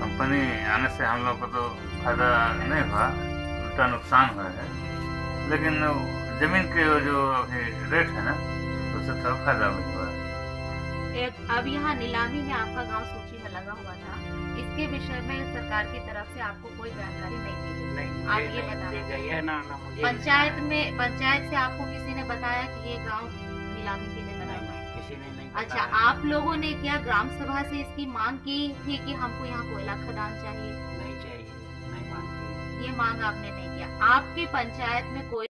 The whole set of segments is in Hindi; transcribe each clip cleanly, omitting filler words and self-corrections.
कंपनी आने से हम लोग को तो फायदा नहीं हुआ, उल्टा नुकसान हुआ है। लेकिन जमीन के जो अभी रेट है ना, उससे थोड़ा फायदा भी हुआ है। अब यहाँ नीलामी में आपका गांव सूची में लगा हुआ था, इसके विषय में सरकार की तरफ से आपको कोई जानकारी नहीं दी गई? नहीं, आप ये नहीं बता दी गई है ना मुझे। पंचायत से आपको किसी ने बताया कि ये गांव नीलामी के लिए लगा हुआ है? किसी ने नहीं अच्छा, बताया। आप लोगों ने क्या ग्राम सभा से इसकी मांग की थी कि हमको यहाँ कोयला खदान चाहिए? नहीं चाहिए, नहीं मांगती। ये मांग आपने नहीं किया। आपकी पंचायत में कोई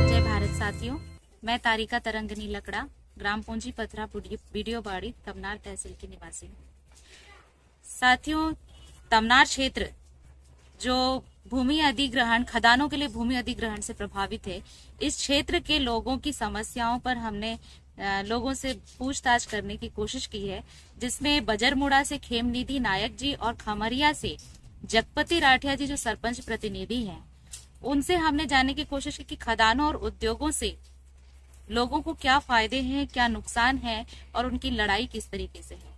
जय भारत साथियों, मैं तारिका तरंगनी लकड़ा, ग्राम पूंजी पथरा बीडीओ बाड़ी, तमनार तहसील की निवासी हूँ। साथियों, तमनार क्षेत्र जो भूमि अधिग्रहण, खदानों के लिए भूमि अधिग्रहण से प्रभावित है, इस क्षेत्र के लोगों की समस्याओं पर हमने लोगों से पूछताछ करने की कोशिश की है, जिसमें बजरमुड़ा से खेमनिधि नायक जी और खमरिया से जगपति राठिया जी जो सरपंच प्रतिनिधि हैं, उनसे हमने जानने की कोशिश की कि खदानों और उद्योगों से लोगों को क्या फायदे हैं, क्या नुकसान है और उनकी लड़ाई किस तरीके से है।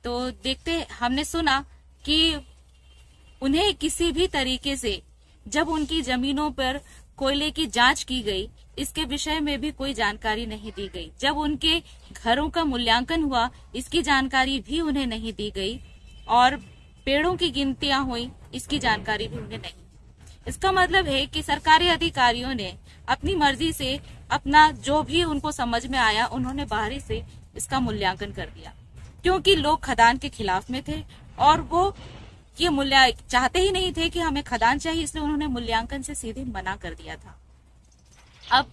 तो देखते, हमने सुना कि उन्हें किसी भी तरीके से जब उनकी जमीनों पर कोयले की जांच की गई, इसके विषय में भी कोई जानकारी नहीं दी गई। जब उनके घरों का मूल्यांकन हुआ, इसकी जानकारी भी उन्हें नहीं दी गई, और पेड़ों की गिनतियां हुई, इसकी जानकारी भी उन्हें नहीं। इसका मतलब है कि सरकारी अधिकारियों ने अपनी मर्जी से अपना जो भी उनको समझ में आया, उन्होंने बाहरी से इसका मूल्यांकन कर दिया, क्योंकि लोग खदान के खिलाफ में थे और वो ये मूल्य चाहते ही नहीं थे कि हमें खदान चाहिए, इसलिए उन्होंने मूल्यांकन से सीधे मना कर दिया था। अब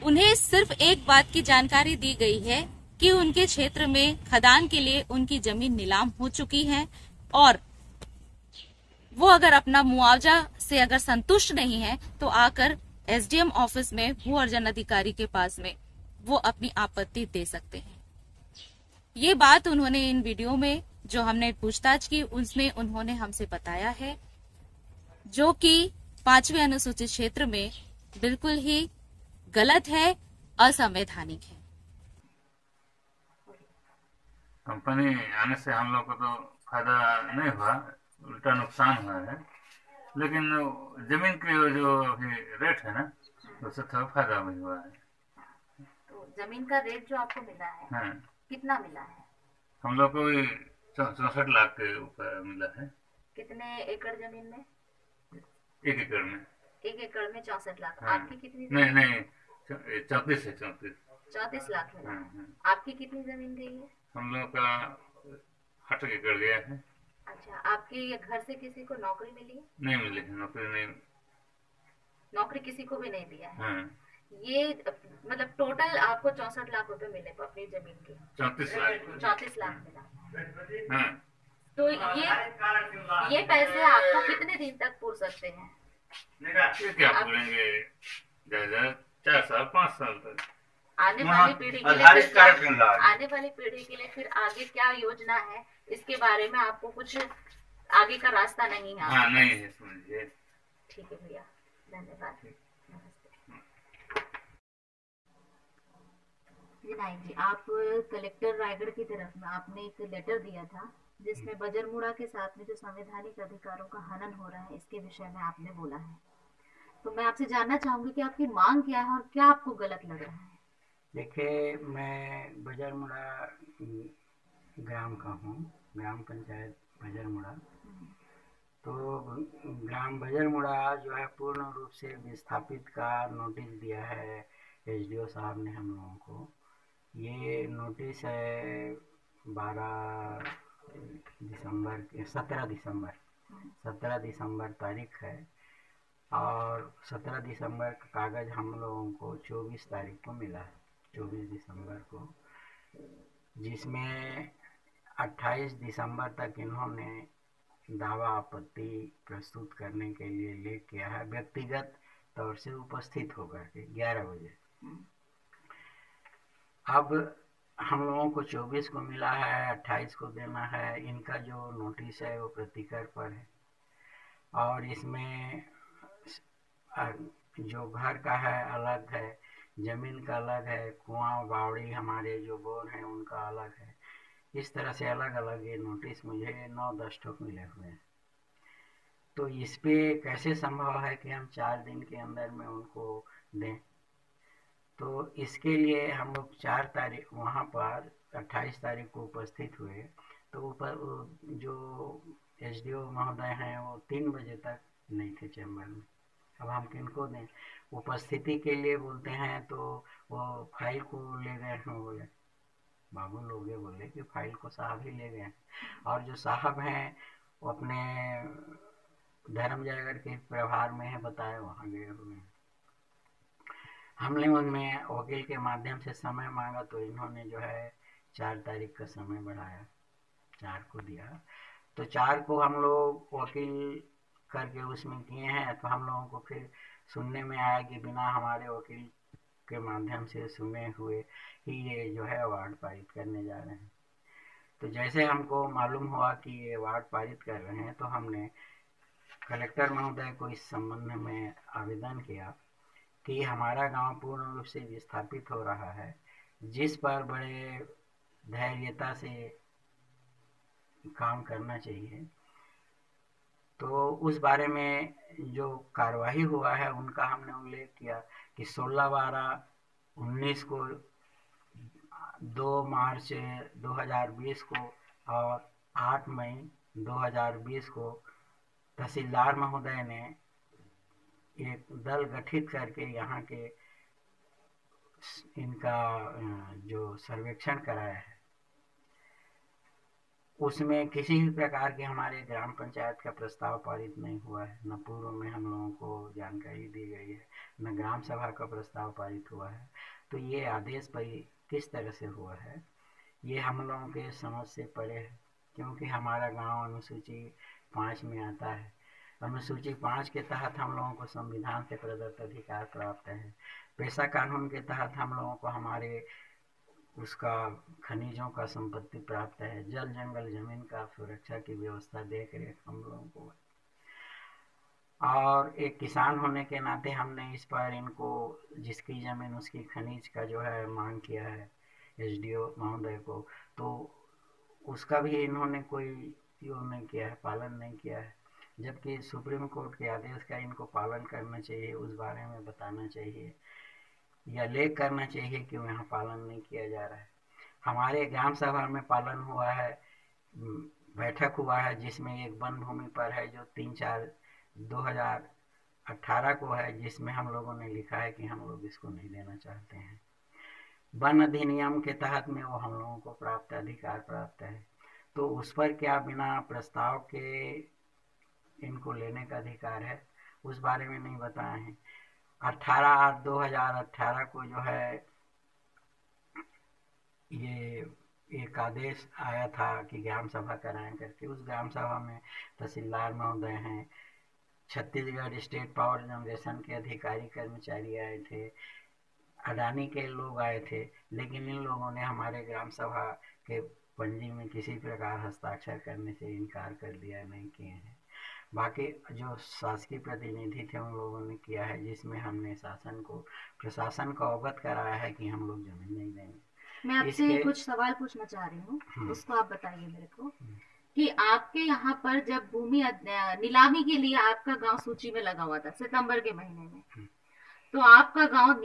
उन्हें सिर्फ एक बात की जानकारी दी गई है कि उनके क्षेत्र में खदान के लिए उनकी जमीन नीलाम हो चुकी है, और वो अगर अपना मुआवजा से अगर संतुष्ट नहीं है तो आकर एसडीएम ऑफिस में, भू अर्जन अधिकारी के पास में वो अपनी आपत्ति दे सकते हैं। ये बात उन्होंने इन वीडियो में जो हमने पूछताछ की, उसमें उन्होंने हमसे बताया है, जो कि 5वें अनुसूचित क्षेत्र में बिल्कुल ही गलत है, असंवैधानिक है। कंपनी आने से हम लोग को तो फायदा नहीं हुआ, उल्टा नुकसान हुआ है। लेकिन जमीन के जो अभी रेट है ना, उससे थोड़ा फायदा भी हुआ है। तो जमीन का रेट जो आपको मिला है, हाँ, कितना मिला है? हम लोग को 64 लाख के ऊपर मिला है। कितने एकड़ जमीन में? 1 एकड़ में। 1 एकड़ में 64 लाख। हाँ। आपकी कितनी? नहीं नहीं, 34 है, 34। 34 लाख मिला। हाँ। आपकी कितनी जमीन गई है? हम लोग का 8 एकड़ गया है। अच्छा, आपके घर से किसी को नौकरी मिली है? नहीं मिली है, नौकरी नहीं। नौकरी किसी को भी नहीं दिया है? हाँ। ये मतलब टोटल आपको 64 लाख रुपए मिले अपनी जमीन के? 34 लाख। 34 लाख मिला। हाँ। तो ये पैसे आपको कितने दिन तक पूर सकते हैं? ये क्या बोलेंगे, 4 साल 5 साल तक। आने वाली पीढ़ी के लिए फिर आगे क्या योजना है, इसके बारे में आपको कुछ आगे का रास्ता नहीं है? हाँ, नहीं है, समझिए। ठीक है भैया, धन्यवाद। जी नायक जी, आप कलेक्टर रायगढ़ की तरफ में आपने एक लेटर दिया था, जिसमें बजरमुड़ा के साथ में जो संवैधानिक अधिकारों का हनन हो रहा है, इसके विषय में आपने बोला है। तो मैं आपसे जानना चाहूंगी कि आपकी मांग क्या है और क्या आपको गलत लग रहा है? देखिए, मैं बजरमुड़ा ग्राम का हूँ, ग्राम पंचायत बजरमुड़ा। तो ग्राम बजरमुड़ा जो है पूर्ण रूप से विस्थापित का नोटिस दिया है एसडीओ साहब ने हम लोगों को। ये नोटिस है 17 दिसंबर तारीख है, और 17 दिसंबर का कागज़ हम लोगों को 24 तारीख को मिला है, 24 दिसंबर को, जिसमें 28 दिसंबर तक इन्होंने दावा आपत्ति प्रस्तुत करने के लिए लेट किया है, व्यक्तिगत तौर से उपस्थित होकर के 11 बजे। अब हम लोगों को 24 को मिला है, 28 को देना है। इनका जो नोटिस है वो प्रतिकर पर है, और इसमें जो घर का है अलग है, जमीन का अलग है, कुआं बावड़ी हमारे जो बोर हैं उनका अलग है। इस तरह से अलग अलग ये नोटिस मुझे 9-10 ठोक मिले हुए हैं। तो इस पे कैसे संभव है कि हम 4 दिन के अंदर में उनको दें? तो इसके लिए हम लोग 4 तारीख वहाँ पर 28 तारीख को उपस्थित हुए। तो ऊपर जो एसडीओ महोदय हैं वो 3 बजे तक नहीं थे चैम्बर में। अब हम किनको दें? उपस्थिति के लिए बोलते हैं तो वो फाइल को ले गए हैं, बोले बाबू लोगे, बोले कि फाइल को साहब ही ले गए, और जो साहब हैं वो अपने धर्म जागर के प्रभार में है, बताए वहाँ गए हुए हैं। हमने उनमें वकील के माध्यम से समय मांगा तो इन्होंने जो है 4 तारीख का समय बढ़ाया, 4 को दिया। तो 4 को हम लोग वकील करके उसमें किए हैं। तो हम लोगों को फिर सुनने में आया कि बिना हमारे वकील के माध्यम से सुने हुए ही ये जो है अवार्ड पारित करने जा रहे हैं। तो जैसे हमको मालूम हुआ कि ये अवार्ड पारित कर रहे हैं तो हमने कलेक्टर महोदय को इस संबंध में आवेदन किया कि हमारा गांव पूर्ण रूप से विस्थापित हो रहा है, जिस पर बड़े धैर्यता से काम करना चाहिए। तो उस बारे में जो कार्यवाही हुआ है उनका हमने उल्लेख किया कि 16/12/19 को, 2 मार्च 2020 को और 8 मई 2020 को तहसीलदार महोदय ने एक दल गठित करके यहाँ के इनका जो सर्वेक्षण कराया है उसमें किसी भी प्रकार के हमारे ग्राम पंचायत का प्रस्ताव पारित नहीं हुआ है, न पूर्व में हम लोगों को जानकारी दी गई है, न ग्राम सभा का प्रस्ताव पारित हुआ है। तो ये आदेश पर किस तरह से हुआ है ये हम लोगों के समझ से परे है, क्योंकि हमारा गांव अनुसूची 5 में आता है। अनुसूची 5 के तहत हम लोगों को संविधान से प्रदत्त अधिकार प्राप्त है। पेशा कानून के तहत हम लोगों को हमारे उसका खनिजों का संपत्ति प्राप्त है। जल जंगल जमीन का सुरक्षा की व्यवस्था देख रेख हम लोगों को, और एक किसान होने के नाते हमने इस पर इनको जिसकी जमीन उसकी खनिज का जो है मांग किया है एसडीओ महोदय को, तो उसका भी इन्होंने कोई यो नहीं किया है, पालन नहीं किया है। जबकि सुप्रीम कोर्ट के आदेश का इनको पालन करना चाहिए, उस बारे में बताना चाहिए या लेख करना चाहिए कि यहाँ पालन नहीं किया जा रहा है। हमारे ग्राम सभा में पालन हुआ है, बैठक हुआ है जिसमें एक वन भूमि पर है जो 3/4/2018 को है, जिसमें हम लोगों ने लिखा है कि हम लोग इसको नहीं देना चाहते हैं। वन अधिनियम के तहत में वो हम लोगों को प्राप्त अधिकार प्राप्त है, तो उस पर क्या बिना प्रस्ताव के इनको लेने का अधिकार है, उस बारे में नहीं बताए हैं। 18/8/2018 को जो है ये एक आदेश आया था कि ग्राम सभा कराएं करके। उस ग्राम सभा में तहसीलदार महोदय हैं, छत्तीसगढ़ स्टेट पावर जनरेशन के अधिकारी कर्मचारी आए थे, अडानी के लोग आए थे, लेकिन इन लोगों ने हमारे ग्राम सभा के पंजी में किसी प्रकार हस्ताक्षर करने से इनकार कर दिया, नहीं किए हैं। बाकी जो शासकीय प्रतिनिधि थे उन लोगों ने किया है, जिसमें हमने प्रशासन को अवगत कराया है कि हम लोग जमीन नहीं देंगे। मैं आपसे कुछ सवाल पूछना चाह रही हूँ, उसको आप बताइए मेरे को कि आपके यहाँ पर जब भूमि नीलामी के लिए आपका गांव सूची में लगा हुआ था सितंबर के महीने में, तो आपका गांव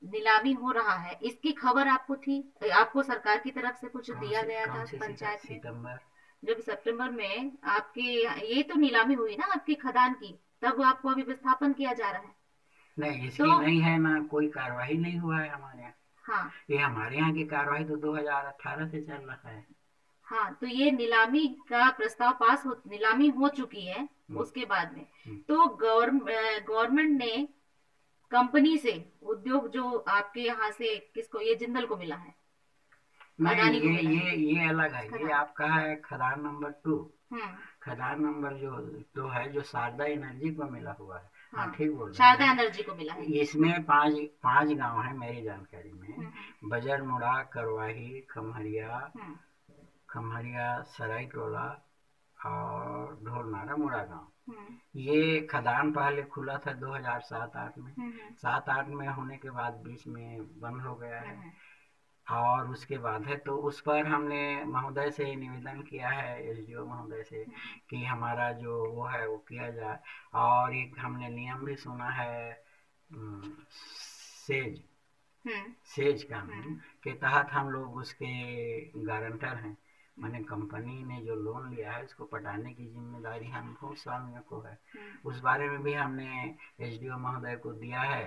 नीलामी हो रहा है, इसकी खबर आपको थी? आपको सरकार की तरफ से कुछ दिया गया था पंचायत में? जब सितंबर में आपकी ये तो नीलामी हुई ना आपकी खदान की, तब आपको अभी विस्थापन किया जा रहा है? नहीं, इसकी नहीं है ना, कोई कार्रवाई नहीं हुआ है हमारे यहाँ। हाँ, ये हमारे यहाँ की कार्रवाई तो 2018 से चल रहा है। हाँ, तो ये नीलामी का प्रस्ताव नीलामी हो चुकी है उसके बाद में, तो गवर्नमेंट ने कंपनी से उद्योग जो आपके यहाँ से किसको, ये जिंदल को मिला है? नहीं, ये अलग है। ये आपका है खदान नंबर 2। खदान नंबर जो है जो शारदा एनर्जी को मिला हुआ है, हाँ ठीक बोल रहे शारदा हैं। एनर्जी को मिला है। इसमें पांच गांव हैं मेरी जानकारी में, बजरमुड़ा, करवाही, खमहरिया, सरायटोला और ढोलनारा मुड़ा गांव। ये खदान पहले खुला था 2007-8 में। 7-8 में होने के बाद बीच में बंद हो गया है और उसके बाद है, तो उस पर हमने महोदय से निवेदन किया है, एसडीओ महोदय से, कि हमारा जो वो है वो किया जाए। और एक हमने नियम भी सुना है सेज कानून के तहत हम लोग उसके गारंटर हैं, माने कंपनी ने जो लोन लिया है उसको पटाने की जिम्मेदारी हम भूस्वामियों को है। उस बारे में भी हमने एसडीओ महोदय को दिया है,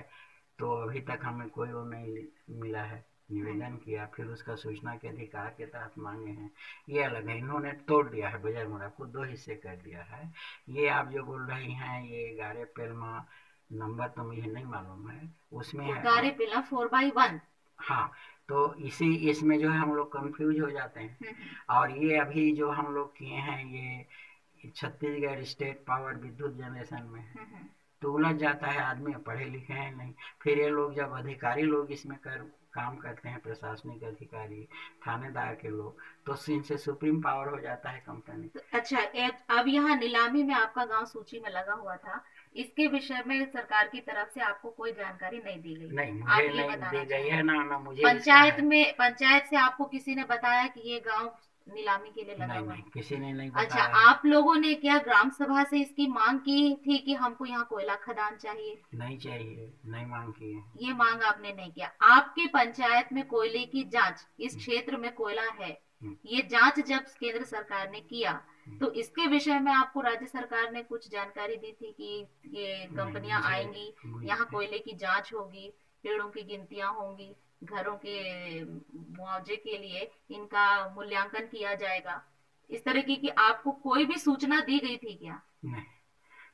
तो अभी तक हमें कोई वो नहीं मिला है। निवेदन किया, फिर उसका सूचना के अधिकार के तहत मांगे हैं, ये अलग है। इन्होंने तोड़ दिया है, बजरमुड़ा को 2 हिस्से कर दिया है। ये आप जो बोल रही हैं ये गारे पेलमा नंबर तो मुझे नहीं मालूम है, उसमें है गारे पेला 4/1। हाँ, तो इसमें जो है हम लोग कंफ्यूज हो जाते हैं। और ये अभी जो हम लोग किए हैं ये छत्तीसगढ़ स्टेट पावर विद्युत जनरेशन में है, तो उलझ जाता है आदमी, पढ़े लिखे हैं नहीं। फिर ये लोग जब अधिकारी लोग इसमें काम करते हैं, प्रशासनिक अधिकारी, थानेदार के लोग, तो इनसे सुप्रीम पावर हो जाता है कंपनी। अच्छा, अब यहाँ नीलामी में आपका गांव सूची में लगा हुआ था, इसके विषय में सरकार की तरफ से आपको कोई जानकारी नहीं दी गई? नहीं, मुझे नहीं दी गई है ना मुझे। पंचायत से आपको किसी ने बताया कि ये गांव नीलामी के लिए लगा हुआ है? किसी ने नहीं बताया। अच्छा, आप लोगों ने क्या ग्राम सभा से इसकी मांग की थी कि हमको यहाँ कोयला खदान चाहिए? नहीं चाहिए, नहीं मांग की है। ये मांग आपने नहीं किया। आपकी पंचायत में कोयले की जांच, इस क्षेत्र में कोयला है, ये जांच जब केंद्र सरकार ने किया, तो इसके विषय में आपको राज्य सरकार ने कुछ जानकारी दी थी कि ये कंपनियां आएंगी, यहाँ कोयले की जांच होगी, पेड़ों की गिनतियां होंगी, घरों के मुआवजे के लिए इनका मूल्यांकन किया जाएगा, इस तरह की आपको कोई भी सूचना दी गई थी क्या? नहीं,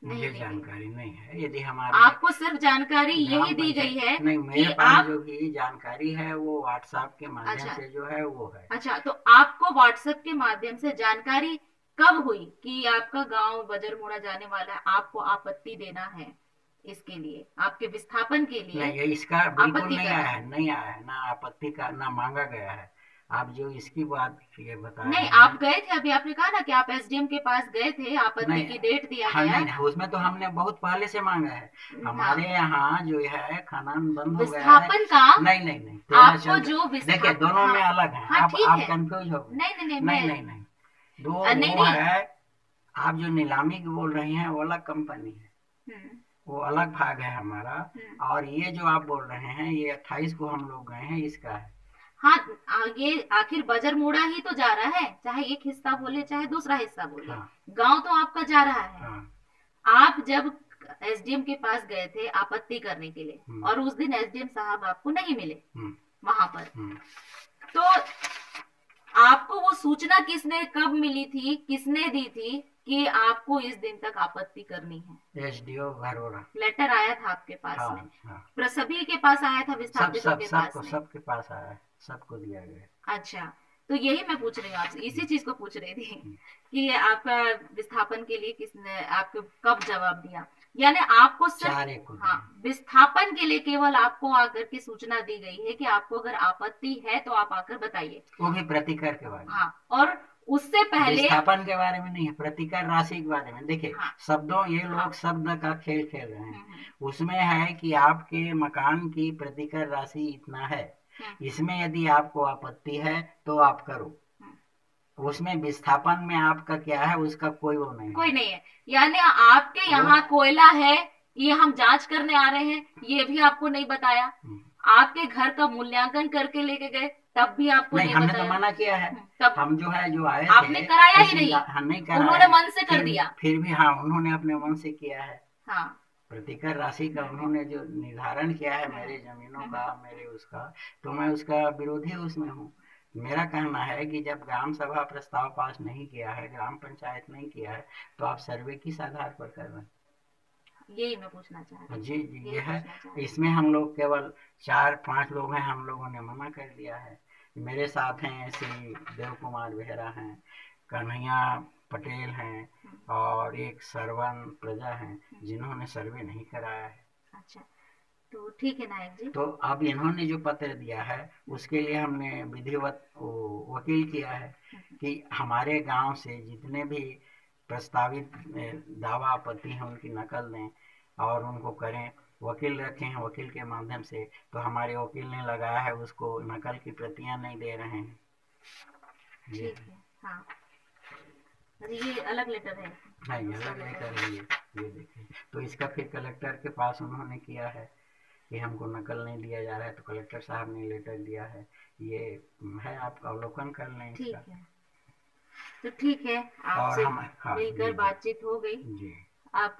मुझे जानकारी नहीं है। यदि हमारे आपको सिर्फ जानकारी यही दी गई है? नहीं, मेरे पास जो भी जानकारी है वो व्हाट्सएप के माध्यम से जो है वो है। अच्छा, तो आपको व्हाट्सएप के माध्यम से जानकारी कब हुई कि आपका गांव बजरमुड़ा जाने वाला है, आपको आपत्ति देना है इसके लिए, आपके विस्थापन के लिए? नहीं, इसका बिल्कुल नहीं आया है, नहीं आया है, ना आपत्ति का ना मांगा गया है। आप जो इसकी बात ये बता रहे नहीं, आप गए थे, अभी आपने कहा ना कि आप एसडीएम के पास गए थे, आपत्ति की डेट दिया गया। नहीं, उसमें तो हमने बहुत पहले से मांगा है। हमारे यहाँ जो है खनन बंद हो गया है। विस्थापन का नहीं, आपको जो देखिए दोनों में अलग है। आप कंफ्यूज हो गए। नहीं, दो वो है। आप जो नीलामी की बोल रही हैं वो अलग कंपनी है, वो अलग भाग है हमारा। और ये जो आप बोल रहे हैं ये 28 को हम लोग गए हैं, इसका है। हाँ, ये आखिर बजरमुड़ा ही तो जा रहा है, चाहे एक हिस्सा बोले चाहे दूसरा हिस्सा बोले। गांव तो आपका जा रहा है। आप जब एसडीएम के पास गए थे आपत्ति करने के लिए, और उस दिन एसडीएम साहब आपको नहीं मिले वहां पर, तो आपको वो सूचना किसने कब मिली थी, किसने दी थी कि आपको इस दिन तक आपत्ति करनी है? एसडीओ घरोरा लेटर आया था आपके पास में? सभी के पास आया था, विस्थापितों के पास में? सबके पास आया है, सबको दिया गया। अच्छा, तो यही मैं पूछ रही हूँ आपसे, इसी चीज को पूछ रही थी कि आपका विस्थापन के लिए किसने आपको कब जवाब दिया? यानी आपको सिर्फ विस्थापन के लिए केवल आपको आकर की सूचना दी गई है कि आपको अगर आपत्ति है तो आप आकर बताइए, वो भी प्रतिकर के बारे में। हाँ, और उससे पहले विस्थापन के बारे में नहीं है, प्रतिकर राशि के बारे में। देखिए शब्दों, ये लोग शब्द का खेल खेल रहे हैं। उसमें है कि आपके मकान की प्रतिकर राशि इतना है, इसमें यदि आपको आपत्ति है तो आप करो। उसमें विस्थापन में आपका क्या है उसका कोई नहीं है। यानी आपके यहाँ कोयला है, ये हम जांच करने आ रहे हैं, ये भी आपको नहीं बताया। आपके घर का मूल्यांकन करके लेके गए, तब भी आपको नहीं हमने बताया। तो मना किया है। तब हम जो है जो आए आपने कराया ही नहीं, उन्होंने मन से कर दिया। फिर भी हाँ, उन्होंने अपने मन से किया है। हाँ, प्रतिकर राशि का उन्होंने जो निर्धारण किया है मेरे जमीनों का, मेरे उसका, तो मैं उसका विरोधी उसमें हूँ। मेरा कहना है कि जब ग्राम सभा प्रस्ताव पास नहीं किया है, ग्राम पंचायत नहीं किया है, तो आप सर्वे किस आधार पर कर रहे हैं? यही मैं पूछना चाह रहा हूँ। जी, ये है। इसमें हम लोग केवल 4-5 लोग हैं, हम लोगों ने मना कर दिया है। मेरे साथ हैं श्री देव कुमार बेहरा हैं, कन्हैया पटेल हैं और एक सरवन प्रजा हैं जिन्होंने सर्वे नहीं कराया है। अच्छा, तो ठीक है नायक जी। तो अब इन्होंने जो पत्र दिया है उसके लिए हमने विधिवत वकील किया है कि हमारे गांव से जितने भी प्रस्तावित दावा आपत्ति हैं उनकी नकल दें और उनको करें। वकील रखे हैं, वकील के माध्यम से, तो हमारे वकील ने लगाया है उसको नकल की प्रतियां नहीं दे रहे हैं। ठीक है, हाँ, ये अलग लेटर है। हाँ, ये अलग लेटर है। ये देखिए, तो इसका फिर कलेक्टर के पास उन्होंने किया है कि हमको नकल नहीं दिया जा रहा है, तो कलेक्टर साहब ने लेटर दिया है। ये है, आप अवलोकन कर लें ठीक इसका। है, तो ठीक है, आपसे हाँ, मिलकर बातचीत हो गई। जी। आप